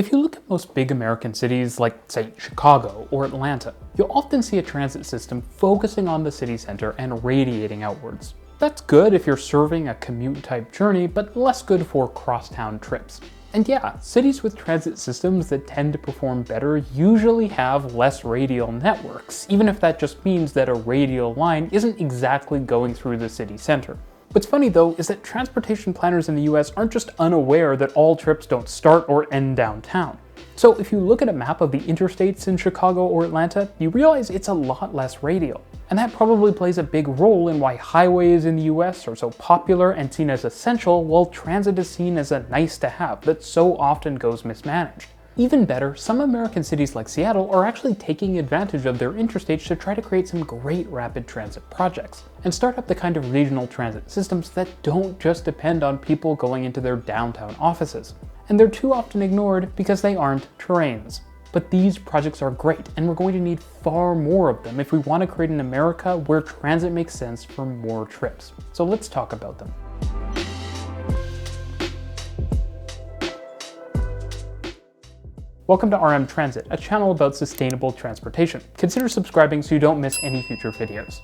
If you look at most big American cities like, say, Chicago or Atlanta, you'll often see a transit system focusing on the city center and radiating outwards. That's good if you're serving a commute-type journey, but less good for cross-town trips. And yeah, cities with transit systems that tend to perform better usually have less radial networks, even if that just means that a radial line isn't exactly going through the city center. What's funny though is that transportation planners in the US aren't just unaware that all trips don't start or end downtown. So if you look at a map of the interstates in Chicago or Atlanta, you realize it's a lot less radial. And that probably plays a big role in why highways in the US are so popular and seen as essential, while transit is seen as a nice to have that so often goes mismanaged. Even better, some American cities like Seattle are actually taking advantage of their interstates to try to create some great rapid transit projects, and start up the kind of regional transit systems that don't just depend on people going into their downtown offices. And they're too often ignored because they aren't trains. But these projects are great, and we're going to need far more of them if we want to create an America where transit makes sense for more trips. So let's talk about them. Welcome to RM Transit, a channel about sustainable transportation. Consider subscribing so you don't miss any future videos.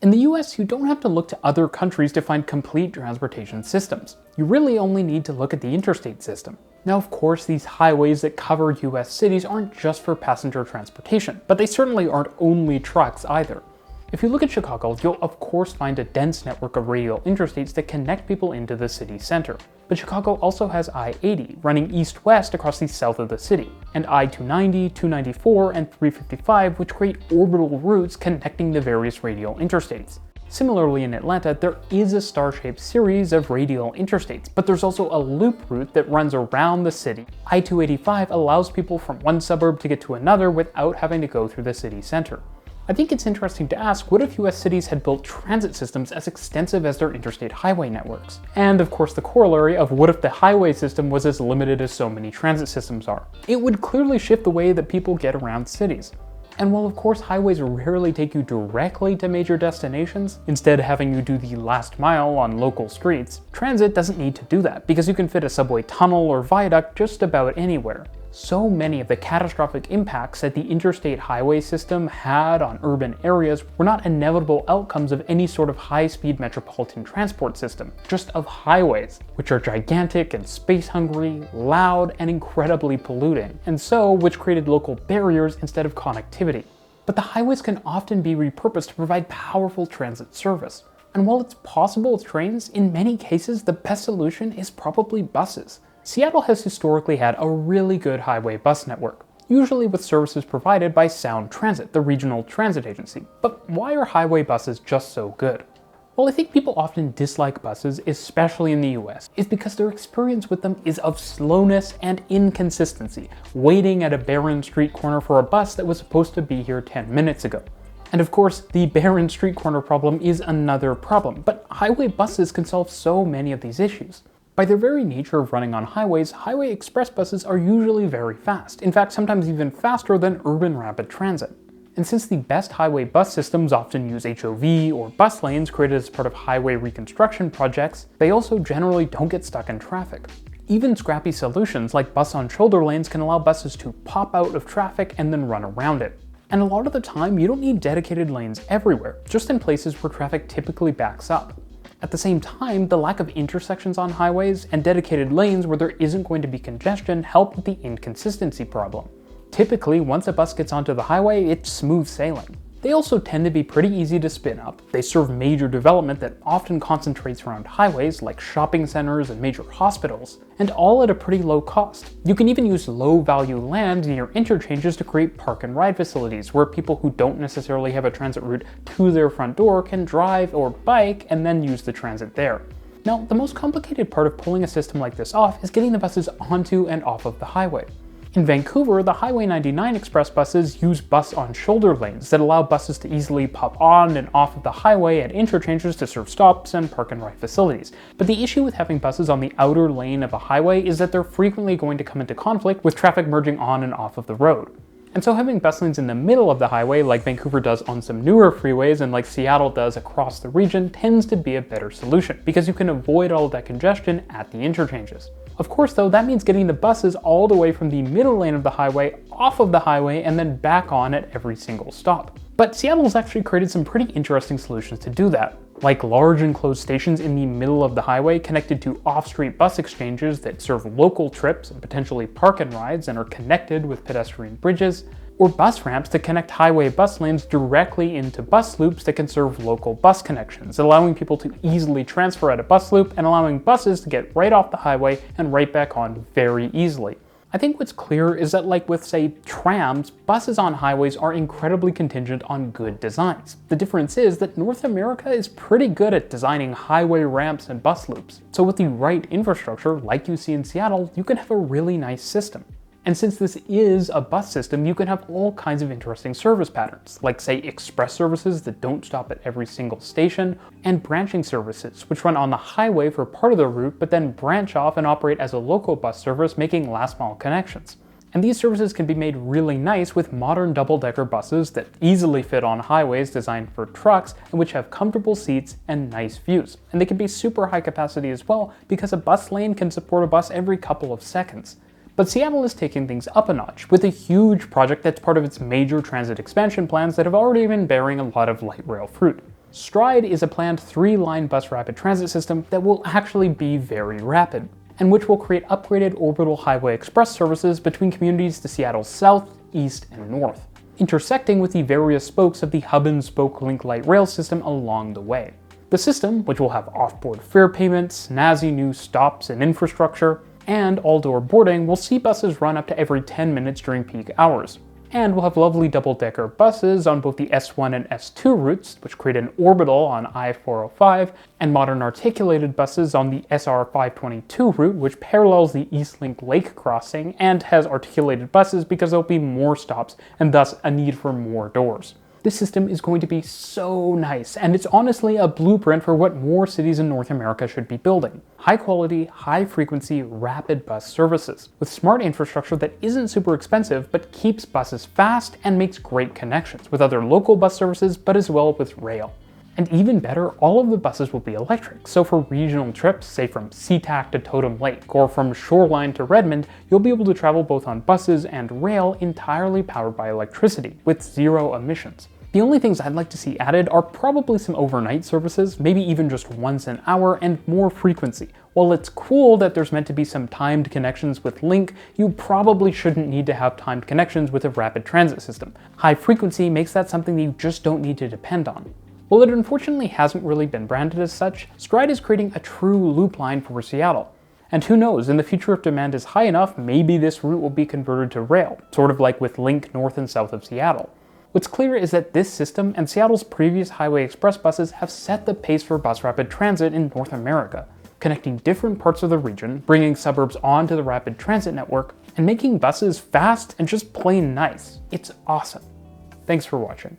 In the US, you don't have to look to other countries to find complete transportation systems. You really only need to look at the interstate system. Now, of course, these highways that cover US cities aren't just for passenger transportation, but they certainly aren't only trucks either. If you look at Chicago, you'll of course find a dense network of radial interstates that connect people into the city center. But Chicago also has I-80 running east-west across the south of the city, and I-290, 294, and 355, which create orbital routes connecting the various radial interstates. Similarly in Atlanta, there is a star-shaped series of radial interstates, but there's also a loop route that runs around the city. I-285 allows people from one suburb to get to another without having to go through the city center. I think it's interesting to ask, what if US cities had built transit systems as extensive as their interstate highway networks? And of course the corollary of what if the highway system was as limited as so many transit systems are? It would clearly shift the way that people get around cities. And while of course highways rarely take you directly to major destinations, instead having you do the last mile on local streets, transit doesn't need to do that because you can fit a subway tunnel or viaduct just about anywhere. So many of the catastrophic impacts that the interstate highway system had on urban areas were not inevitable outcomes of any sort of high-speed metropolitan transport system, just of highways, which are gigantic and space-hungry, loud, and incredibly polluting, and so which created local barriers instead of connectivity. But the highways can often be repurposed to provide powerful transit service. And while it's possible with trains, in many cases the best solution is probably buses. Seattle has historically had a really good highway bus network, usually with services provided by Sound Transit, the regional transit agency. But why are highway buses just so good? Well, I think people often dislike buses, especially in the US, is because their experience with them is of slowness and inconsistency, waiting at a barren street corner for a bus that was supposed to be here 10 minutes ago. And of course, the barren street corner problem is another problem, but highway buses can solve so many of these issues. By their very nature of running on highways, highway express buses are usually very fast, in fact sometimes even faster than urban rapid transit. And since the best highway bus systems often use HOV or bus lanes created as part of highway reconstruction projects, they also generally don't get stuck in traffic. Even scrappy solutions like bus-on-shoulder lanes can allow buses to pop out of traffic and then run around it. And a lot of the time, you don't need dedicated lanes everywhere, just in places where traffic typically backs up. At the same time, the lack of intersections on highways and dedicated lanes where there isn't going to be congestion help with the inconsistency problem. Typically, once a bus gets onto the highway, it's smooth sailing. They also tend to be pretty easy to spin up. They serve major development that often concentrates around highways like shopping centers and major hospitals, and all at a pretty low cost. You can even use low-value land near interchanges to create park and ride facilities where people who don't necessarily have a transit route to their front door can drive or bike and then use the transit there. Now, the most complicated part of pulling a system like this off is getting the buses onto and off of the highway. In Vancouver, the Highway 99 express buses use bus-on-shoulder lanes that allow buses to easily pop on and off of the highway at interchanges to serve stops and park and ride facilities. But the issue with having buses on the outer lane of a highway is that they're frequently going to come into conflict with traffic merging on and off of the road. And so having bus lanes in the middle of the highway, like Vancouver does on some newer freeways and like Seattle does across the region, tends to be a better solution, because you can avoid all of that congestion at the interchanges. Of course though, that means getting the buses all the way from the middle lane of the highway off of the highway and then back on at every single stop. But Seattle's actually created some pretty interesting solutions to do that, like large enclosed stations in the middle of the highway connected to off-street bus exchanges that serve local trips and potentially park and rides and are connected with pedestrian bridges, or bus ramps to connect highway bus lanes directly into bus loops that can serve local bus connections, allowing people to easily transfer at a bus loop and allowing buses to get right off the highway and right back on very easily. I think what's clear is that, like with, say, trams, buses on highways are incredibly contingent on good designs. The difference is that North America is pretty good at designing highway ramps and bus loops. So with the right infrastructure, like you see in Seattle, you can have a really nice system. And since this is a bus system, you can have all kinds of interesting service patterns, like say express services that don't stop at every single station, and branching services, which run on the highway for part of the route, but then branch off and operate as a local bus service, making last mile connections. And these services can be made really nice with modern double-decker buses that easily fit on highways designed for trucks and which have comfortable seats and nice views. And they can be super high capacity as well because a bus lane can support a bus every couple of seconds. But Seattle is taking things up a notch with a huge project that's part of its major transit expansion plans that have already been bearing a lot of light rail fruit. Stride is a planned 3-line bus rapid transit system that will actually be very rapid, and which will create upgraded orbital highway express services between communities to Seattle's south, east, and north, intersecting with the various spokes of the hub and spoke link light rail system along the way. The system, which will have off-board fare payments, snazzy new stops and infrastructure, and all-door boarding, will see buses run up to every 10 minutes during peak hours. And we'll have lovely double-decker buses on both the S1 and S2 routes, which create an orbital on I-405, and modern articulated buses on the SR522 route, which parallels the Eastlink Lake crossing and has articulated buses because there'll be more stops and thus a need for more doors. This system is going to be so nice, and it's honestly a blueprint for what more cities in North America should be building. High quality, high frequency, rapid bus services, with smart infrastructure that isn't super expensive but keeps buses fast and makes great connections with other local bus services, but as well with rail. And even better, all of the buses will be electric, so for regional trips, say from SeaTac to Totem Lake, or from Shoreline to Redmond, you'll be able to travel both on buses and rail entirely powered by electricity, with zero emissions. The only things I'd like to see added are probably some overnight services, maybe even just once an hour, and more frequency. While it's cool that there's meant to be some timed connections with Link, you probably shouldn't need to have timed connections with a rapid transit system. High frequency makes that something that you just don't need to depend on. While it unfortunately hasn't really been branded as such, Stride is creating a true loop line for Seattle. And who knows, in the future if demand is high enough, maybe this route will be converted to rail, sort of like with Link north and south of Seattle. What's clear is that this system and Seattle's previous highway express buses have set the pace for bus rapid transit in North America, connecting different parts of the region, bringing suburbs onto the rapid transit network, and making buses fast and just plain nice. It's awesome. Thanks for watching.